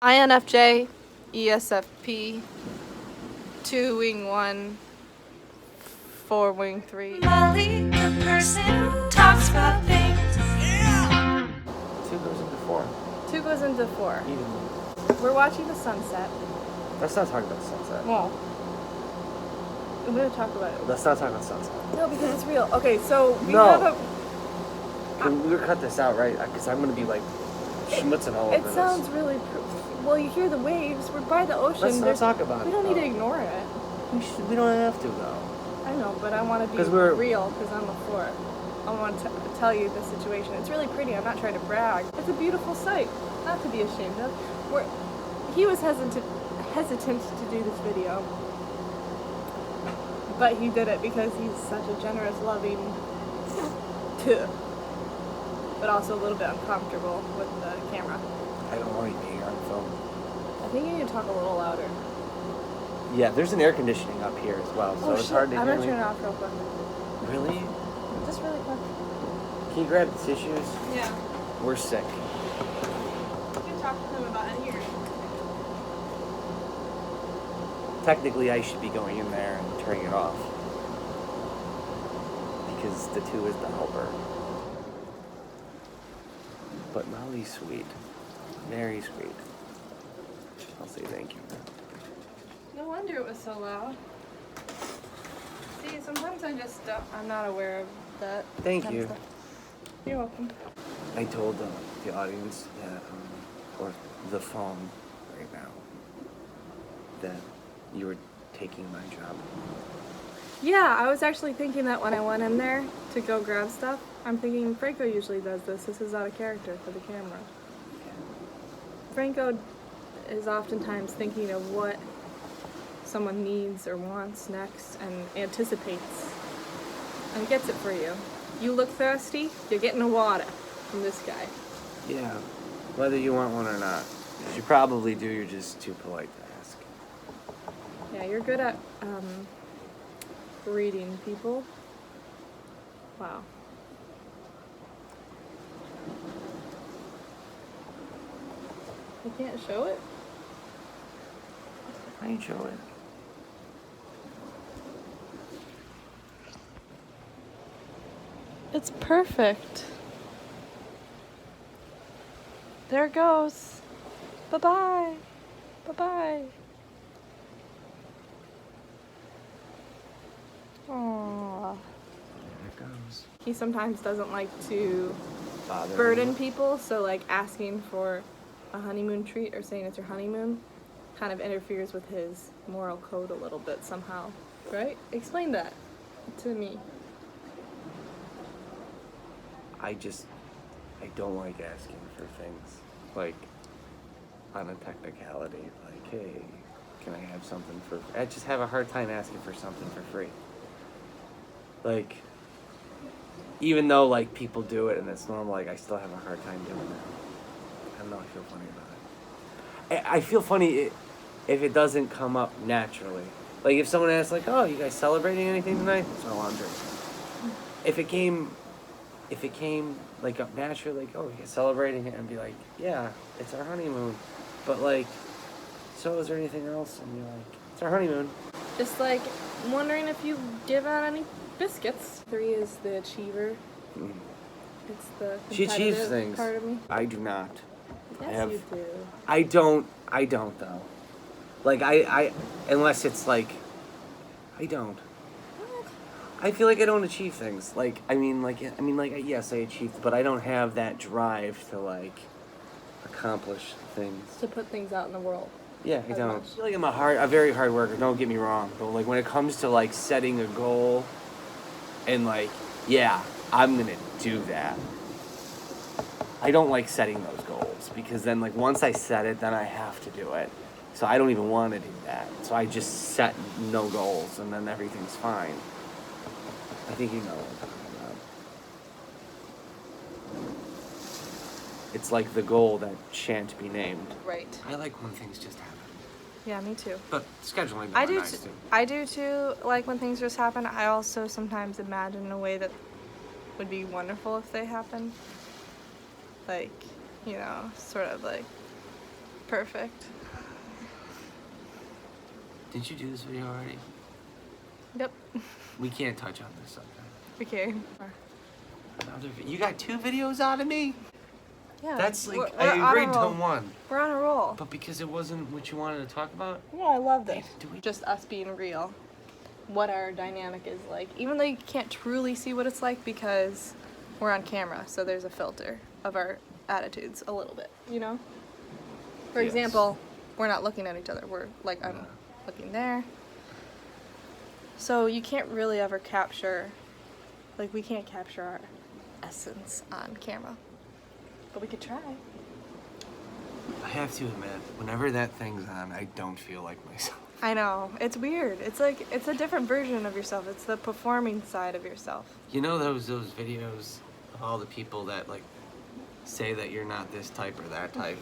INFJ, ESFP, 2 wing 1, 4 wing 3. Molly, the person who talks about things. 2 goes into 4. 2 goes into 4. Evenly. We're watching the sunset. Let's not talk about sunset. Well, I'm going to talk about it. Let's not talk about sunset. No, because it's real. Okay, so we No. have a... Can we cut this out, right? Because I'm going to be like schmutzing all over It this. sounds really... Well, you hear the waves. We're by the ocean. Let's not talk about we it. don't need to though. ignore it. We don't have to, though. I know, but I want to be 'Cause we're- real because I'm a 4. I want to tell you the situation. It's really pretty. I'm not trying to brag. It's a beautiful sight. Not to be ashamed of. He was hesitant to do this video. But he did it because he's such a generous, loving, but also a little bit uncomfortable with the camera. I don't like being on film. I think you need to talk a little louder. Yeah, there's an air conditioning up here as well, so it's hard to I'm hear gonna me. turn it off real quick. Really? Just really quick. Can you grab the tissues? Yeah. We're sick. You can talk to him about any reason. Technically, I should be going in there and turning it off. Because the 2 is the helper. But Molly's sweet. Very sweet. I'll say thank you. No wonder it was so loud. See, sometimes I'm not aware of that. Thank kind of you. stuff. You're welcome. I told the audience that, or the phone right now, that you were taking my job. Yeah, I was actually thinking that when I went in there to go grab stuff. I'm thinking Franco usually does this. This is out of character for the camera. Franco is oftentimes thinking of what someone needs or wants next and anticipates and gets it for you. You look thirsty, you're getting a water from this guy. Yeah, whether you want one or not. 'Cause you probably do, you're just too polite to ask. Yeah, you're good at reading people. Wow. I can't show it? I ain't show it. It's perfect. There it goes. Bye-bye. Bye-bye. Aww. There it goes. He sometimes doesn't like to Bother burden me. people, so like asking for a honeymoon treat or saying it's your honeymoon kind of interferes with his moral code a little bit somehow. Right? Explain that to me. I don't like asking for things. Like, on a technicality. Like, hey, can I have something for... I just have a hard time asking for something for free. Like, even though, like, people do it and it's normal, like, I still have a hard time doing that. I don't know, I feel funny about it. I feel funny if it doesn't come up naturally. Like, if someone asks, like, oh, you guys celebrating anything tonight? That's all I'm drinking. If it came like up naturally, like, oh, you're celebrating it, and be like, yeah, it's our honeymoon. But like, so is there anything else? And you're like, it's our honeymoon. Just like wondering if you give out any biscuits. 3 is the achiever. Mm. It's the She achieves competitive things. part of me. I do not. Yes, you do. I don't though. Like I unless it's like, I don't. What? I feel like I don't achieve things. Like yes, I achieved, but I don't have that drive to like accomplish things. To put things out in the world. Yeah, I As don't. much. I feel like I'm a very hard worker. Don't get me wrong, but like when it comes to like setting a goal, and like, yeah, I'm gonna do that. I don't like setting those goals because then like once I set it, then I have to do it. So I don't even want to do that. So I just set no goals, and then everything's fine. I think you know what I'm talking about. It's like the goal that shan't be named. Right. I like when things just happen. Yeah, me too. But scheduling I them do. are nice too. I do too. Like when things just happen. I also sometimes imagine in a way that would be wonderful if they happened. Like, you know, sort of like Perfect. Didn't you do this video already? Yep. We can't touch on this subject. Okay. You got 2 videos out of me? Yeah. That's like, we're I on a agreed to roll. 1. We're on a roll. But because it wasn't what you wanted to talk about? Yeah, I love this. Do we- Just us being real. What our dynamic is like. Even though you can't truly see what it's like because we're on camera, so there's a filter of our attitudes a little bit, you know? For Yes. example, we're not looking at each other. We're like, I'm No. looking there. So you can't really ever capture, like we can't capture our essence on camera. But we could try. I have to admit, whenever that thing's on, I don't feel like myself. I know. It's weird. It's like, it's a different version of yourself. It's the performing side of yourself. You know those videos of all the people that like say that you're not this type or that type?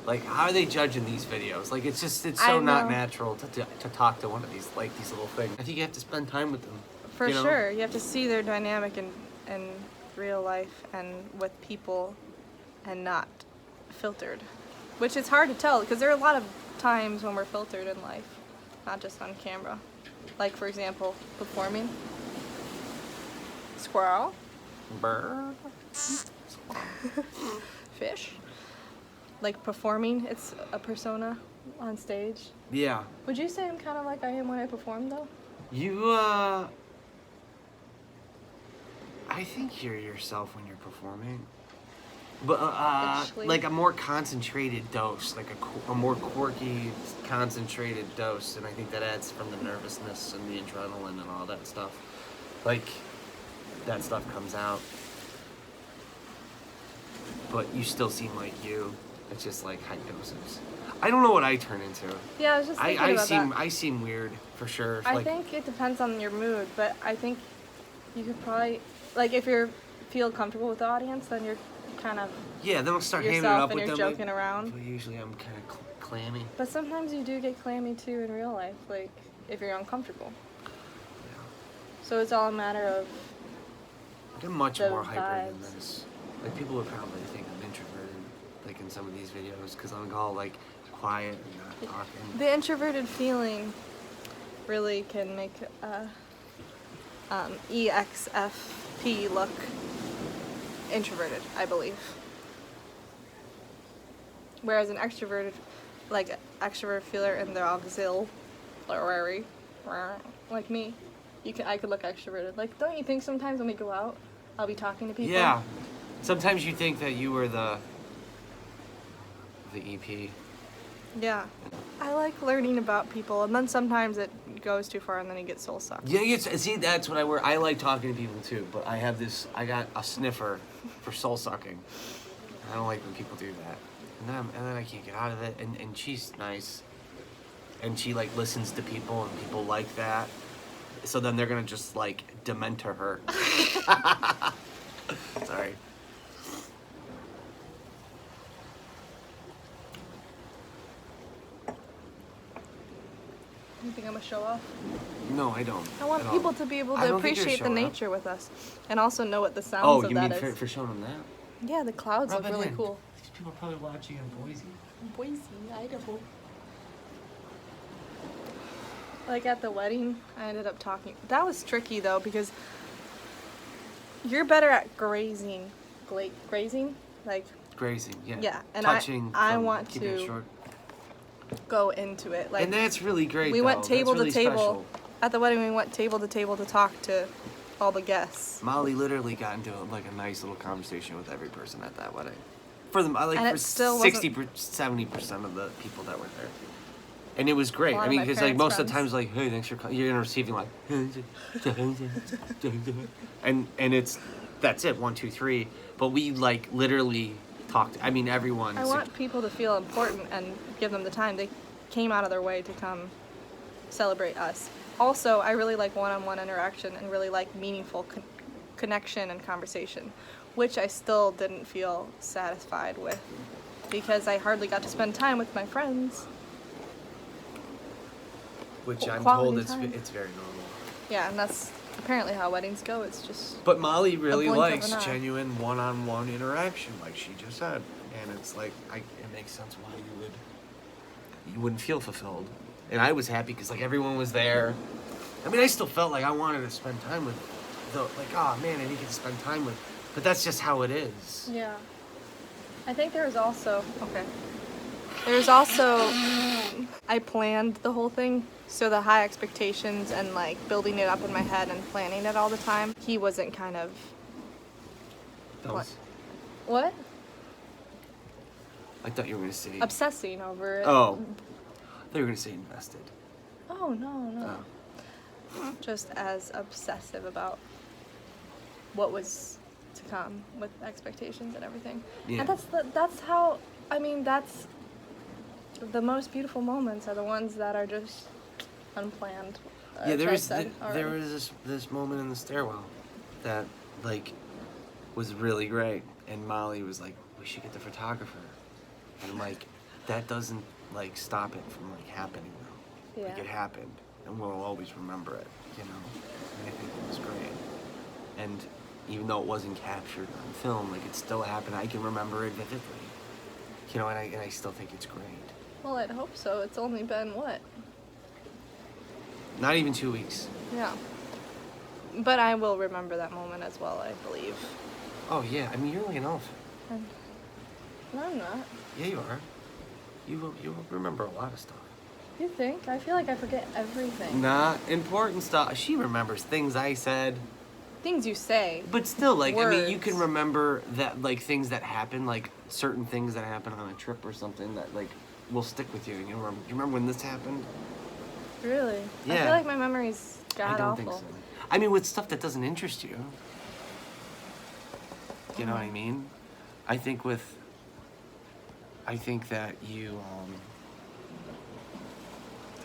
Like, how are they judging these videos? Like, it's just, it's so I not know. natural to talk to one of these, like, these little things. I think you have to spend time with them. For you know? sure. You have to see their dynamic in real life and with people and not filtered. Which is hard to tell because there are a lot of times when we're filtered in life, not just on camera. Like, for example, performing. Squirrel. Bird. Fish. Like performing, it's a persona on stage. Yeah. Would you say I'm kind of like I am when I perform though? You, I think you're yourself when you're performing. But, Actually. like a more concentrated dose, like a more quirky, concentrated dose. And I think that adds from the nervousness and the adrenaline and all that stuff. Like, that stuff comes out. But you still seem like you. It's just like high doses. I don't know what I turn into. Yeah, I was just thinking about that. I seem weird for sure. I Like, think it depends on your mood, but I think you could probably, like, if you feel comfortable with the audience, then you're kind of yeah, then I'll start hamming it yourself up and with you're them. joking around. But usually I'm kind of clammy. But sometimes you do get clammy too in real life, like if you're uncomfortable. Yeah. So it's all a matter of I'm much The more hyper than vibes. this. Like, people would probably think I'm introverted, like in some of these videos, because I'm all like quiet and not talking. the introverted feeling. Really can make ESFP look introverted, I believe. Whereas an extroverted, like extrovert feeler in their auxiliary, like me, I could look extroverted. Like, don't you think sometimes when we go out, I'll be talking to people? Yeah. Sometimes you think that you were the EP. Yeah. I like learning about people, and then sometimes it goes too far, and then you get soul sucked. Yeah, see, that's what I like talking to people too, but I got a sniffer for soul sucking. I don't like when people do that. And then I can't get out of it, and she's nice. And she like listens to people, and people like that. So then they're gonna just like dementor her. Sorry. You think I'm a show off? No, I don't. I want at all. people to be able I to don't think you're appreciate the showing off. nature with us, and also know what the sounds Oh, of you that mean is. for showing them that? Yeah, the clouds Rub look it really in. cool. These people are probably watching in Boise. Boise, Idaho. Like at the wedding, I ended up talking. That was tricky though because you're better at grazing, like Grazing, yeah. Yeah, and touching. I from want keeping it to short. go into it. Like And that's really great. we went though. table That's to really table special. at the wedding. We went table to talk to all the guests. Molly literally got into like a nice little conversation with every person at that wedding. For them, like And for it still wasn't- 70% of the people that were there, and it was great. A lot I of mean, my because like parents' most of the friends. times, like, hey, thanks for you're receiving like, and that's it, 1, 2, 3. But we like literally talked. I mean, everyone. I want people to feel important and give them the time. They came out of their way to come celebrate us. Also, I really like one-on-one interaction and really like meaningful connection and conversation, which I still didn't feel satisfied with because I hardly got to spend time with my friends. Which I'm quality told it's time. very normal. Yeah, and that's apparently how weddings go. It's just But Molly really blink of likes an eye. genuine one-on-one interaction, like she just said, and it's like it makes sense why you would you wouldn't feel fulfilled. And I was happy because like everyone was there. I mean, I still felt like I wanted to spend time with, like, oh man, I didn't get to spend time with. But that's just how it is. Yeah. I think there was also, I planned the whole thing, so the high expectations and like building it up in my head and planning it all the time, he wasn't kind of, Those. what? I thought you were gonna say. Obsessing over it. Oh. I thought you were gonna say invested. Oh, no. Oh. Just as obsessive about what was to come with expectations and everything. Yeah. And that's how, I mean, that's the most beautiful moments are the ones that are just unplanned. Yeah, there was already. this moment in the stairwell that like was really great, and Molly was like, "We should get the photographer," and I'm like, that doesn't like stop it from like happening though. Like Yeah. it happened, and we'll always remember it, you know. And I think it was great, and even though it wasn't captured on film, like it still happened. I can remember it vividly, you know, and I still think it's great. Well, I'd hope so. It's only been what? Not even 2 weeks. Yeah. But I will remember that moment as well, I believe. Oh yeah, I mean you're like an elephant. And no, I'm not. Yeah, you are. You will remember a lot of stuff. You think? I feel like I forget everything. Not important stuff. She remembers things I said. Things you say. But still, like, I mean, you Words. can remember that, like, things that happen, like, certain things that happen on a trip or something that, like, will stick with you. You remember when this happened? Really? I Yeah. feel like my memory's I god don't awful. think so. I mean, with stuff that doesn't interest you. You know what I mean? I think that you,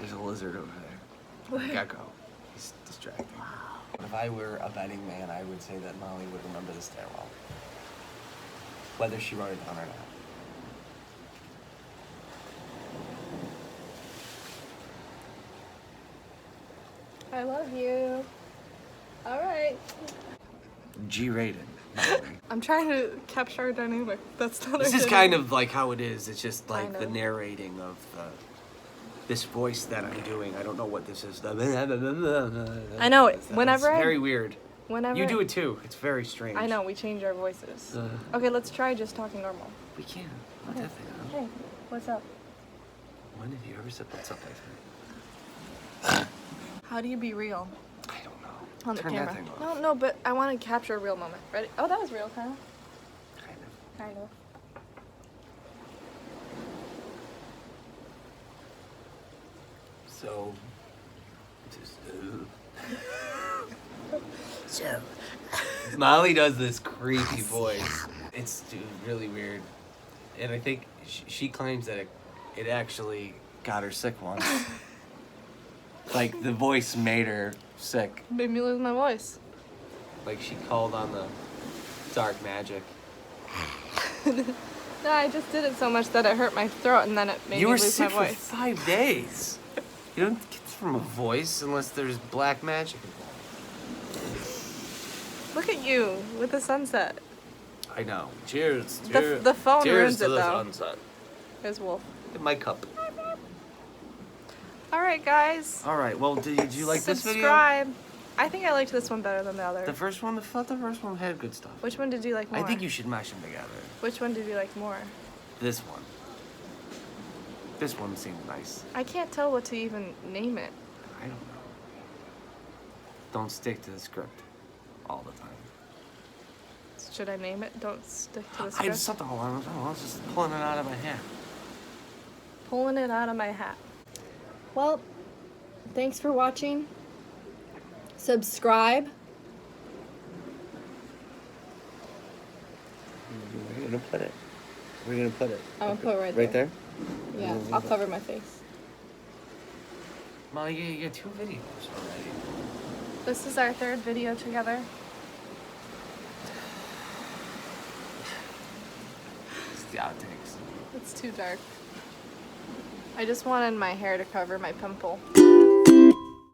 there's a lizard over there. A gecko. He's distracting. If I were a betting man, I would say that Molly would remember the stairwell. Whether she wrote it down or not. I love you. All right. G-rated. Molly. I'm trying to capture our dynamic. That's not. This our is dynamic. kind of like how it is. It's just I like the know. narrating of this voice that I'm doing. I don't know what this is. I know. It's Whenever very weird. Whenever You do it too. It's very strange. I know. We change our voices. Uh. Okay, let's try just talking normal. We can't. Not Okay. that thing on. Hey, what's up? When have you ever said that something to me? How do you be real I don't know. on the Turn camera? that thing off. No, but I want to capture a real moment. Ready? Oh, that was real, kind of. Kind of. Kind of. So, just, So. Molly does this creepy voice. It's dude, really weird. And I think she claims that it actually got her sick once. Like, the voice made her sick. Made me lose my voice. Like, she called on the dark magic. No, I just did it so much that it hurt my throat, and then it made You me were lose my sick for voice. 5 days. You don't get it from a voice unless there's black magic involved. Look at you with the sunset. I know. Cheers. The phone cheers ruins to it, the though. sunset. There's Wolf. In my cup. All right, guys. All right. Well, did you like this video? Subscribe. I think I liked this one better than the other. The first one, I thought the first one had good stuff. Which one did you like more? I think you should mash them together. Which one did you like more? This one. This one seemed nice. I can't tell what to even name it. I don't know. Don't stick to the script all the time. Should I name it? Don't stick to the I script. just something along those lines. I was just pulling it out of my hat. Pulling it out of my hat. Well, thanks for watching. Subscribe. Where are you gonna put it? Where are you gonna put it? I'm gonna put it right Right there? Yeah, I'll cover my face. Molly, you got 2 videos already. This is our 3rd video together. It's the outtakes. It's too dark. I just wanted my hair to cover my pimple.